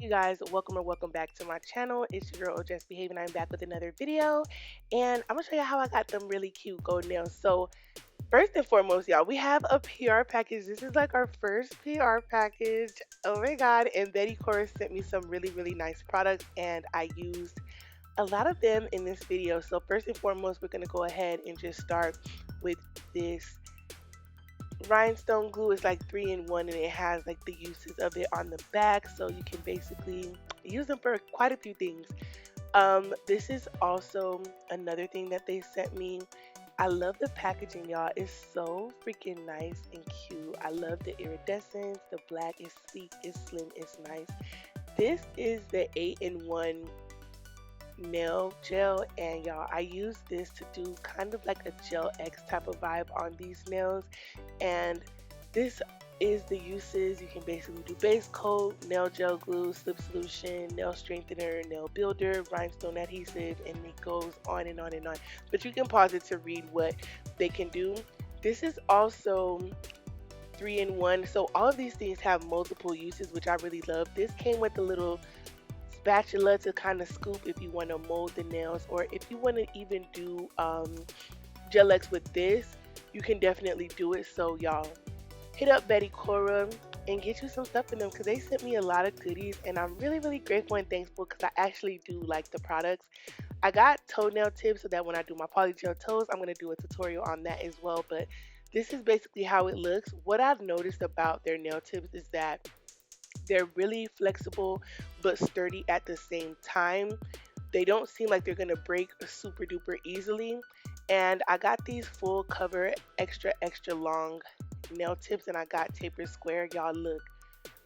You guys, welcome or welcome back to my channel. It's your girl Ohjessbehave, and I'm back with another video. And I'm gonna show you how I got them really cute gold nails. So first and foremost, y'all, we have a PR package. This is like our first PR package. Oh my god! And Betty Cora sent me some really nice products, and I used a lot of them in this video. So first and foremost, we're gonna go ahead and just start with this rhinestone glue. Is like 3 in 1, and it has like the uses of it on the back, so you can basically use them for quite a few things. This is also another thing that they sent me. I love the packaging, y'all. It's so freaking nice and cute. I love the iridescence. The black is sleek, it's slim, it's nice. This is the 8-in-1 nail gel, and y'all, I use this to do kind of like a gel X type of vibe on these nails. And this is the uses. You can basically do base coat, nail gel glue, slip solution, nail strengthener, nail builder, rhinestone adhesive, and it goes on and on and on. But you can pause it to read what they can do. This is also 3 in 1, so all of these things have multiple uses, which I really love. This came with a little spatula to kind of scoop if you want to mold the nails, or if you want to even do gel X with this, you can definitely do it. So y'all, hit up Betty Cora and get you some stuff in them, because they sent me a lot of goodies, and I'm really grateful and thankful because I actually do like the products. I got toenail tips so that when I do my polygel toes, I'm going to do a tutorial on that as well. But this is basically how it looks. What I've noticed about their nail tips is that they're really flexible but sturdy at the same time. They don't seem like they're gonna break super duper easily. And I got these full cover extra long nail tips, and I got tapered square. Y'all, look,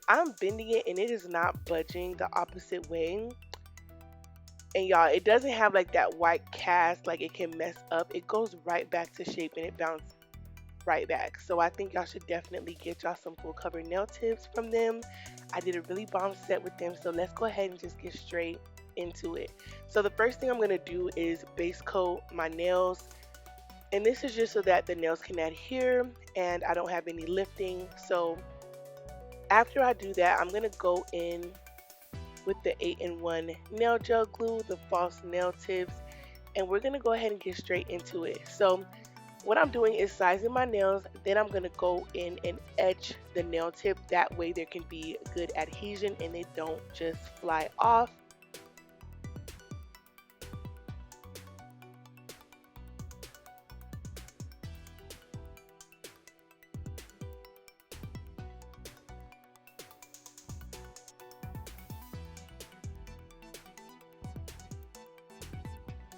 I'm bending it and it is not budging the opposite way. And y'all, it doesn't have like that white cast like it can mess up. It goes right back to shape and it bounces right back. So I think y'all should definitely get y'all some full cover nail tips from them. I did a really bomb set with them, so let's go ahead and just get straight into it. So the first thing I'm going to do is base coat my nails, and this is just so that the nails can adhere and I don't have any lifting. So after I do that, I'm going to go in with the 8-in-1 nail gel glue, the false nail tips, and we're going to go ahead and get straight into it. So what I'm doing is sizing my nails, then I'm going to go in and etch the nail tip. That way there can be good adhesion and they don't just fly off.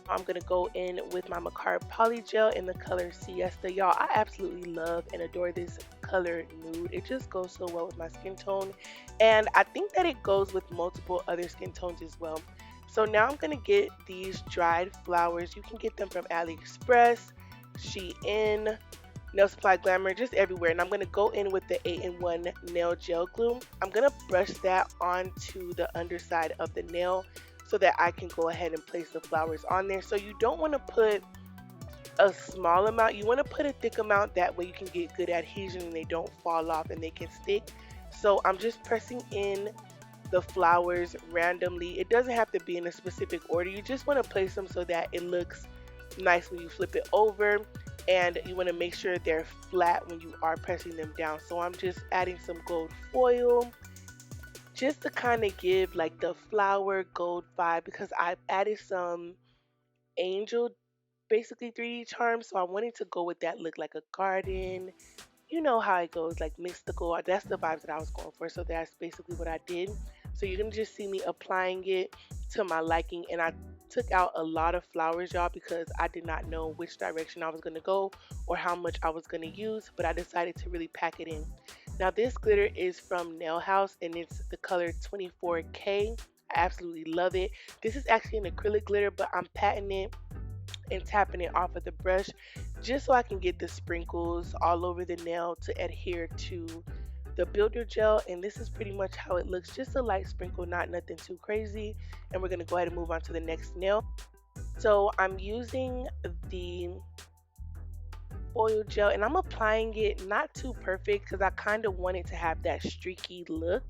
I'm going to go in with my makarrt polygel in the color Siesta. Y'all, I absolutely love and adore this color nude. It just goes so well with my skin tone, and I think that it goes with multiple other skin tones as well. So now I'm going to get these dried flowers. You can get them from AliExpress, Shein, Nail Supply Glamour, just everywhere. And I'm going to go in with the 8-in-1 nail gel glue. I'm going to brush that onto the underside of the nail so that I can go ahead and place the flowers on there. So you don't want to put a small amount, you want to put a thick amount, that way you can get good adhesion and they don't fall off and they can stick. So I'm just pressing in the flowers randomly. It doesn't have to be in a specific order. You just want to place them so that it looks nice when you flip it over, and you want to make sure they're flat when you are pressing them down. So I'm just adding some gold foil just to kind of give like the flower gold vibe, because I've added some angel basically 3D charms, so I wanted to go with that look, like a garden. You know how it goes, like mystical. That's the vibes that I was going for, so that's basically what I did. So you're gonna just see me applying it to my liking, and I took out a lot of flowers, y'all, because I did not know which direction I was gonna go or how much I was gonna use, but I decided to really pack it in. Now this glitter is from Nail House, and it's the color 24K. I absolutely love it. This is actually an acrylic glitter, but I'm patting it and tapping it off of the brush just so I can get the sprinkles all over the nail to adhere to the builder gel. And this is pretty much how it looks, just a light sprinkle, not nothing too crazy. And we're going to go ahead and move on to the next nail. So I'm using the foil gel, and I'm applying it not too perfect because I kind of want it to have that streaky look.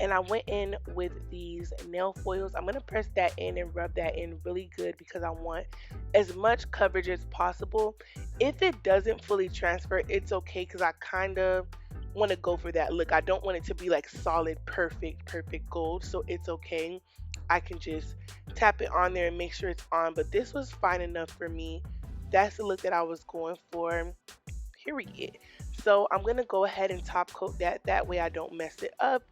And I went in with these nail foils. I'm going to press that in and rub that in really good because I want as much coverage as possible. If it doesn't fully transfer, it's okay because I kind of want to go for that look. I don't want it to be like solid, perfect gold. So it's okay. I can just tap it on there and make sure it's on. But this was fine enough for me. That's the look that I was going for, period. So I'm going to go ahead and top coat that. That way I don't mess it up,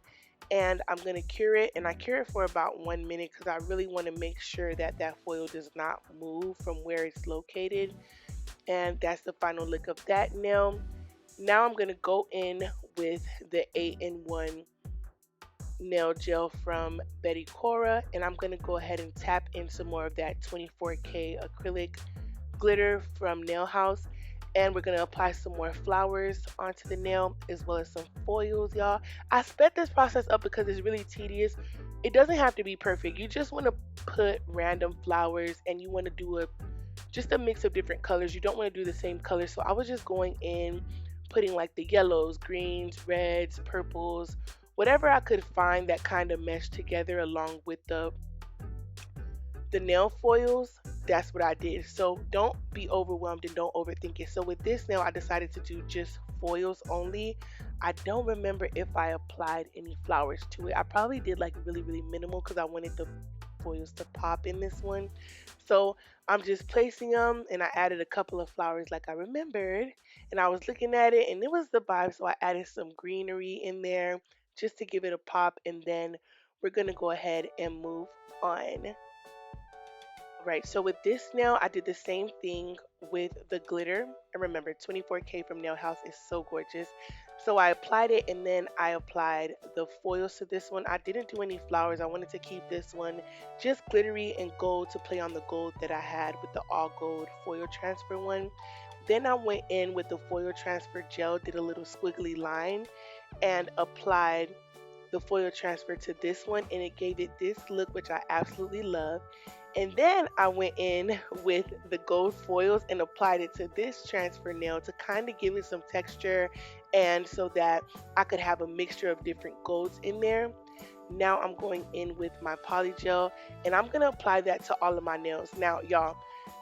and I'm going to cure it, and I cure it for about 1 minute because I really want to make sure that that foil does not move from where it's located. And that's the final look of that nail. Now I'm going to go in with the 8-in-1 nail gel from Betty Cora, and I'm going to go ahead and tap in some more of that 24K acrylic glitter from Nail House, and we're going to apply some more flowers onto the nail as well as some foils, y'all. I sped this process up because it's really tedious. It doesn't have to be perfect. You just want to put random flowers, and you want to do just a mix of different colors. You don't want to do the same color. So I was just going in, putting like the yellows, greens, reds, purples, whatever I could find that kind of meshed together along with the nail foils. That's what I did. So don't be overwhelmed and don't overthink it. So with this nail, I decided to do just foils only. I don't remember if I applied any flowers to it. I probably did like really minimal because I wanted the foils to pop in this one. So I'm just placing them, and I added a couple of flowers like I remembered, and I was looking at it and it was the vibe. So I added some greenery in there just to give it a pop, and then we're gonna go ahead and move on. Right, so with this nail, I did the same thing with the glitter. And remember, 24K from Nail House is so gorgeous. So I applied it, and then I applied the foils to this one. I didn't do any flowers. I wanted to keep this one just glittery and gold to play on the gold that I had with the all gold foil transfer one. Then I went in with the foil transfer gel, did a little squiggly line, and applied the foil transfer to this one, and it gave it this look, which I absolutely love. And then I went in with the gold foils and applied it to this transfer nail to kind of give it some texture, and so that I could have a mixture of different golds in there. Now I'm going in with my polygel, and I'm going to apply that to all of my nails. Now, y'all,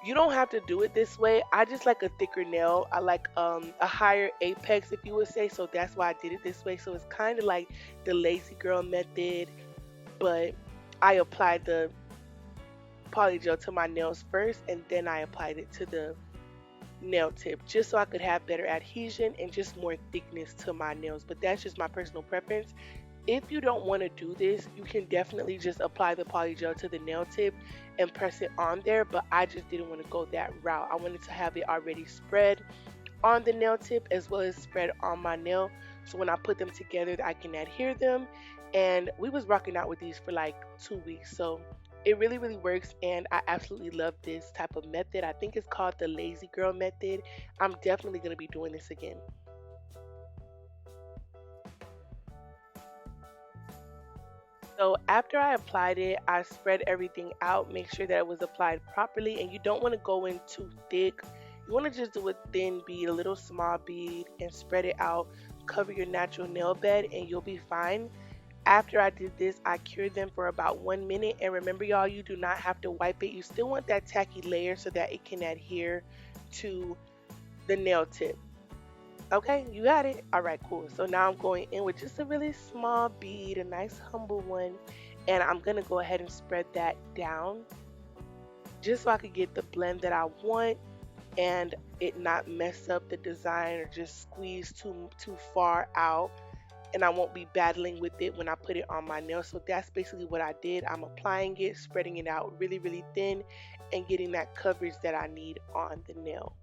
you don't have to do it this way. I just like a thicker nail. I like a higher apex, if you would say. So that's why I did it this way. So it's kind of like the lazy girl method, but I applied the polygel to my nails first, and then I applied it to the nail tip just so I could have better adhesion and just more thickness to my nails. But that's just my personal preference. If you don't want to do this, you can definitely just apply the polygel to the nail tip and press it on there, but I just didn't want to go that route. I wanted to have it already spread on the nail tip as well as spread on my nail, so when I put them together I can adhere them. And we was rocking out with these for like 2 weeks, so it really works, and I absolutely love this type of method. I think it's called the lazy girl method. I'm definitely going to be doing this again. So after I applied it, I spread everything out, make sure that it was applied properly, and you don't want to go in too thick. You want to just do a thin bead, a little small bead, and spread it out. Cover your natural nail bed, and you'll be fine. After I did this, I cured them for about 1 minute. And remember, y'all, you do not have to wipe it. You still want that tacky layer so that it can adhere to the nail tip. Okay, you got it. All right, cool. So now I'm going in with just a really small bead, a nice humble one. And I'm going to go ahead and spread that down just so I could get the blend that I want and it not mess up the design or just squeeze too far out, and I won't be battling with it when I put it on my nail. So that's basically what I did. I'm applying it, spreading it out really thin, and getting that coverage that I need on the nail.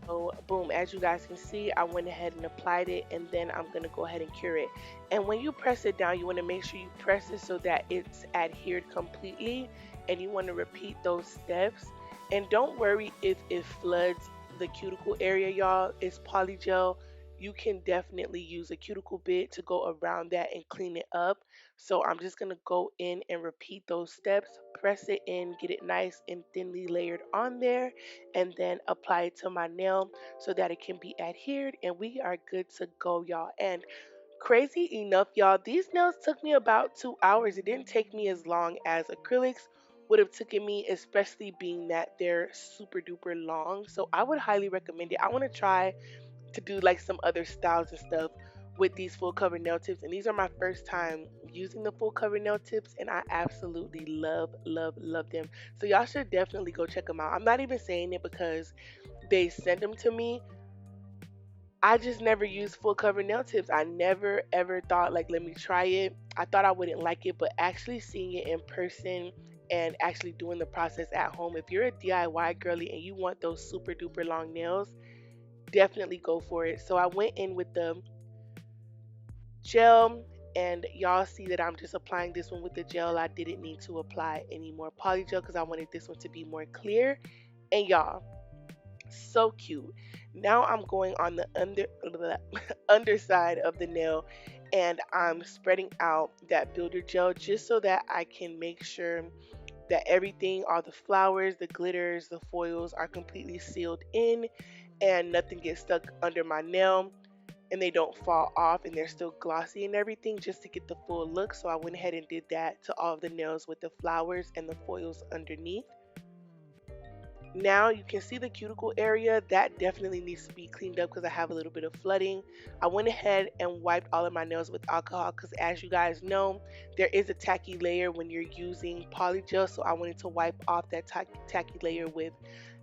So boom, as you guys can see, I went ahead and applied it, and then I'm gonna go ahead and cure it. And when you press it down, you wanna make sure you press it so that it's adhered completely, and you wanna repeat those steps. And don't worry if it floods the cuticle area, y'all. It's polygel. You can definitely use a cuticle bit to go around that and clean it up. So I'm just gonna go in and repeat those steps, press it in, get it nice and thinly layered on there, and then apply it to my nail so that it can be adhered, and we are good to go, y'all. And Crazy enough, y'all, these nails took me about 2 hours. It didn't take me as long as acrylics would have taken me, especially being that they're super duper long. So I would highly recommend it. I want to try to do like some other styles and stuff with these full cover nail tips, and these are my first time using the full cover nail tips, and I absolutely love them. So y'all should definitely go check them out. I'm not even saying it because they send them to me. I just never used full cover nail tips. I never ever thought like let me try it. I thought I wouldn't like it, but actually seeing it in person and actually doing the process at home, if you're a DIY girly and you want those super duper long nails, definitely go for it. So I went in with the gel, and y'all see that I'm just applying this one with the gel. I didn't need to apply any more polygel because I wanted this one to be more clear. And y'all, so cute. Now I'm going on the underside of the nail, and I'm spreading out that builder gel just so that I can make sure that everything, all the flowers, the glitters, the foils are completely sealed in and nothing gets stuck under my nail and they don't fall off and they're still glossy and everything, just to get the full look. So I went ahead and did that to all of the nails with the flowers and the foils underneath. Now you can see the cuticle area that definitely needs to be cleaned up because I have a little bit of flooding. I went ahead and wiped all of my nails with alcohol because, as you guys know, there is a tacky layer when you're using polygel, so I wanted to wipe off that tacky layer with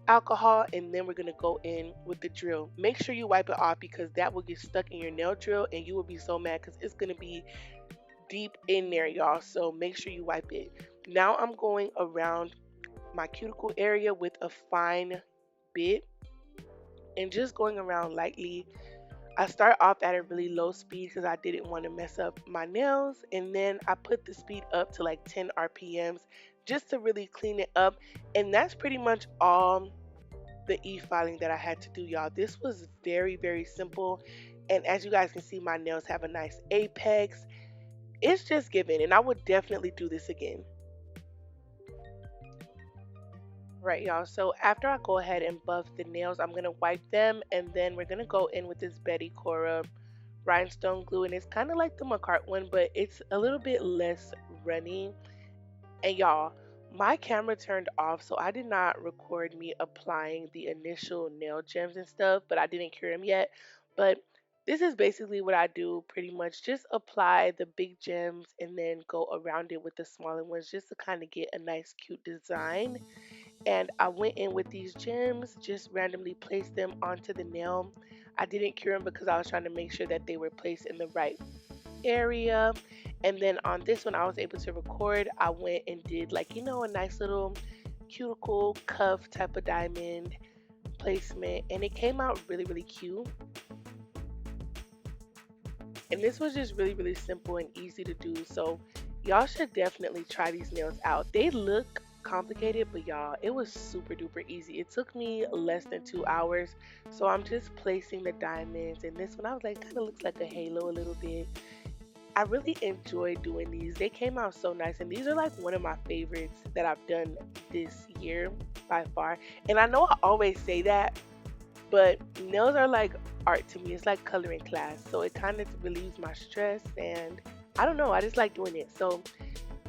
alcohol, and then we're going to go in with the drill. Make sure you wipe it off because that will get stuck in your nail drill and you will be so mad because it's going to be deep in there, y'all. So make sure you wipe it. Now I'm going around my cuticle area with a fine bit and just going around lightly. I start off at a really low speed because I didn't want to mess up my nails, and then I put the speed up to like 10 RPMs just to really clean it up. And that's pretty much all the e-filing that I had to do, y'all. This was very simple, and as you guys can see, my nails have a nice apex. It's just given, and I would definitely do this again. Right, y'all. So after I go ahead and buff the nails, I'm gonna wipe them, and then we're gonna go in with this Betty Cora rhinestone glue, and it's kind of like the makarrt one, but it's a little bit less runny. And y'all, my camera turned off, so I did not record me applying the initial nail gems and stuff, but I didn't cure them yet. But this is basically what I do pretty much, just apply the big gems and then go around it with the smaller ones just to kind of get a nice cute design. And I went in with these gems, just randomly placed them onto the nail. I didn't cure them because I was trying to make sure that they were placed in the right area. And then on this one, I was able to record. I went and did like, a nice little cuticle cuff type of diamond placement, and it came out really cute. And this was just really simple and easy to do. So y'all should definitely try these nails out. They look complicated, but y'all, it was super duper easy. It took me less than 2 hours. So I'm just placing the diamonds, and this one I was like, kind of looks like a halo a little bit. I really enjoy doing these. They came out so nice, and these are like one of my favorites that I've done this year by far. And I know I always say that, but nails are like art to me. It's like coloring class. So it kind of relieves my stress, and I don't know, I just like doing it. So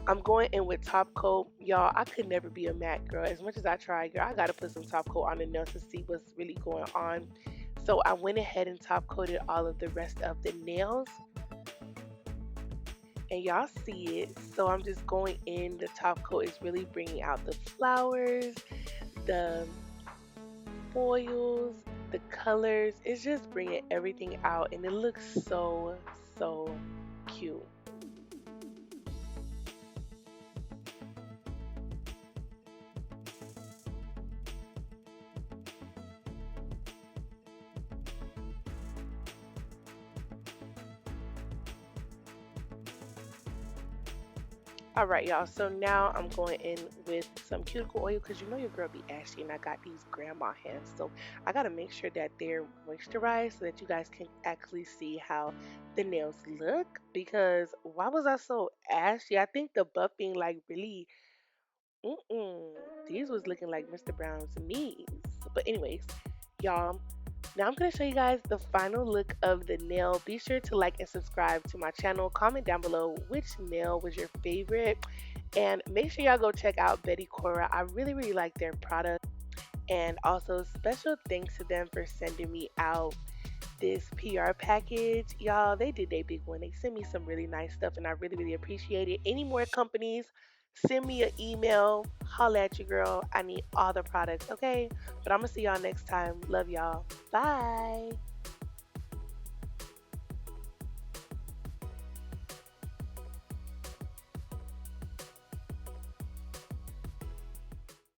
I'm going in with top coat. Y'all, I could never be a matte girl. As much as I try, girl, I gotta put some top coat on the nails to see what's really going on. So I went ahead and top coated all of the rest of the nails. And y'all see it. So I'm just going in. The top coat is really bringing out the flowers, the foils, the colors. It's just bringing everything out, and it looks so cute. All right, y'all. So now I'm going in with some cuticle oil because you know your girl be ashy, and I got these grandma hands. So I got to make sure that they're moisturized so that you guys can actually see how the nails look. Because why was I so ashy? I think the buffing like really, these was looking like Mr. Brown's knees. But anyways, y'all, Now I'm going to show you guys the final look of the nail. Be sure to like and subscribe to my channel. Comment down below which nail was your favorite. And make sure y'all go check out Betty Cora. I really like their product. And also special thanks to them for sending me out this PR package. Y'all, they did a big one. They sent me some really nice stuff and I really appreciate it. Any more companies, send me an email. Holla at you, girl. I need all the products, okay? But I'm going to see y'all next time. Love y'all. Bye.